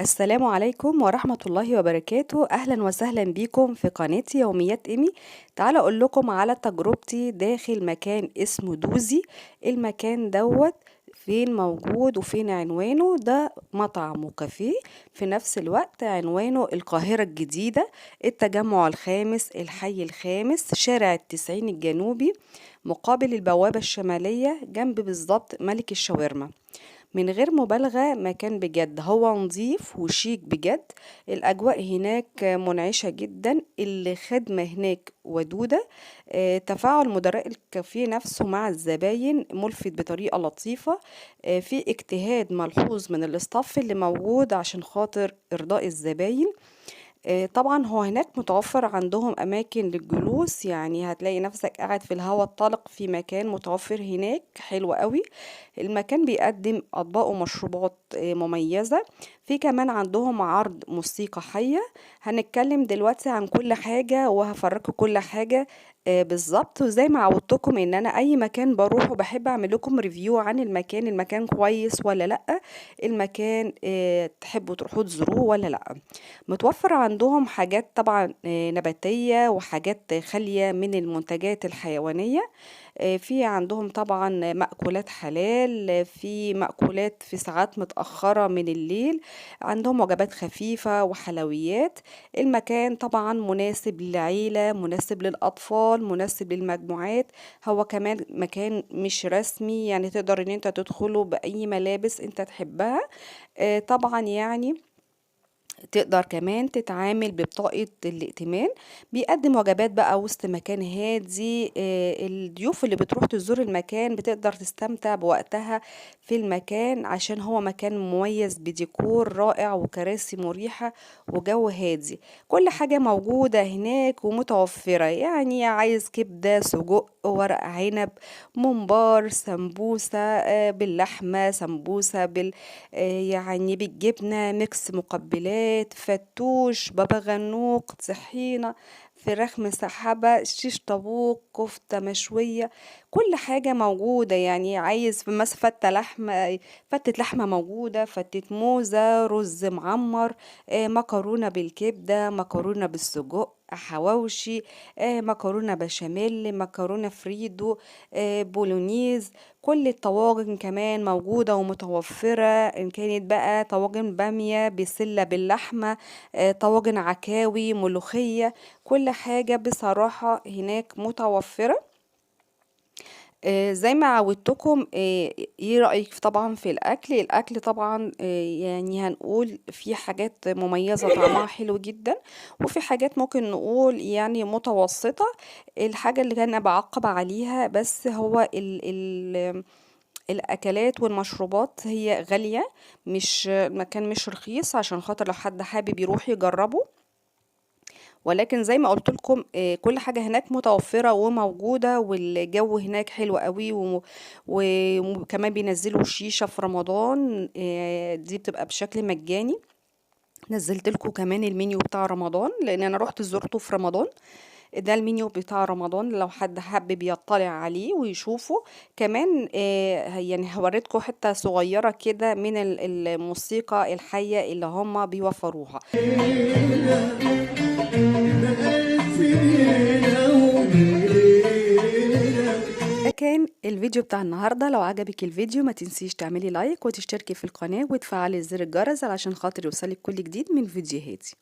السلام عليكم ورحمة الله وبركاته. أهلا وسهلا بكم في قناة يوميات إيمي. تعالى أقول لكم على تجربتي داخل مكان اسمه دوزي. المكان دوت فين موجود وفين عنوانه؟ ده مطعم وكافيه في نفس الوقت. عنوانه القاهرة الجديدة، التجمع الخامس، الحي الخامس، شارع التسعين الجنوبي، مقابل البوابة الشمالية، جنب بالظبط ملك الشاورما. من غير مبالغة مكان بجد، هو نظيف وشيك بجد. الأجواء هناك منعشة جدا، الخدمة هناك ودودة. تفاعل مدراء الكافيه نفسه مع الزباين ملفت بطريقة لطيفة. في اجتهاد ملحوظ من الاستاف اللي موجود عشان خاطر إرضاء الزباين. طبعا هو هناك متوفر عندهم أماكن للجلوس، يعني هتلاقي نفسك قاعد في الهواء الطلق في مكان متوفر هناك حلو قوي. المكان بيقدم أطباق ومشروبات مميزة. في كمان عندهم عرض موسيقى حية. هنتكلم دلوقتي عن كل حاجة وهفرجكم كل حاجة بالظبط. وزي ما عودتكم ان انا اي مكان بروحه بحب اعمل لكم ريفيو عن المكان كويس ولا لا، المكان تحبوا تروحوا تزوروه ولا لا. متوفر عندهم حاجات طبعا نباتية وحاجات خالية من المنتجات الحيوانية. في عندهم طبعا مأكولات حلال، في مأكولات في ساعات متأخرة من الليل، عندهم وجبات خفيفة وحلويات. المكان طبعا مناسب للعيلة، مناسب للأطفال، مناسب للمجموعات. هو كمان مكان مش رسمي، يعني تقدر ان انت تدخله بأي ملابس انت تحبها. طبعا يعني تقدر كمان تتعامل ببطاقة الائتمان. بيقدم وجبات بقى وسط مكان هادي. الضيوف اللي بتروح تزور المكان بتقدر تستمتع بوقتها في المكان، عشان هو مكان مميز بديكور رائع وكراسي مريحة وجو هادي. كل حاجة موجودة هناك ومتوفرة، يعني عايز كبدة، سجق، ورق عنب، ممبار، سمبوسة باللحمة، سمبوسة يعني بالجبنة، ميكس مقبلات، فتوش، بابا غنوج، طحينة، فراخ مسحبة، شيش طاووق، كفتة مشوية. كل حاجة موجودة، يعني عايز في مثلا فتة لحمة، فتة لحمة موجودة، فتة موزة، رز معمر، مكرونة بالكبدة، مكرونة بالسجق، حواوشي، مكرونة بشاميل، مكرونة فريدو، بولونيز. كل الطواجن كمان موجودة ومتوفرة، إن كانت بقى طواجن بامية، بسلة باللحمة، طواجن عكاوي، ملوخية. كل حاجة بصراحة هناك متوفرة. زي ما عودتكم. ايه رأيك طبعا في الأكل طبعا يعني هنقول في حاجات مميزة طعمها حلو جدا، وفي حاجات ممكن نقول يعني متوسطة. الحاجة اللي كان بعقب عليها بس هو ال الأكلات والمشروبات هي غالية، مش مكان مش رخيص، عشان خاطر لو حد حابب يروح يجربه. ولكن زي ما قلت لكم كل حاجة هناك متوفرة وموجودة، والجو هناك حلو قوي وكمان بينزلوا شيشة في رمضان، دي بتبقى بشكل مجاني. نزلت لكم كمان المنيو بتاع رمضان، لان انا رحت زرته في رمضان. ده المنيو بتاع رمضان لو حد حابب يطلع عليه ويشوفه. كمان يعني هوريتكم حتة صغيرة كده من الموسيقى الحية اللي هم بيوفروها. ده كان الفيديو بتاع النهاردة. لو عجبك الفيديو ما تنسيش تعملي لايك وتشتركي في القناة وتفعلي زر الجرس علشان خاطر يوصلك كل جديد من فيديوهاتي.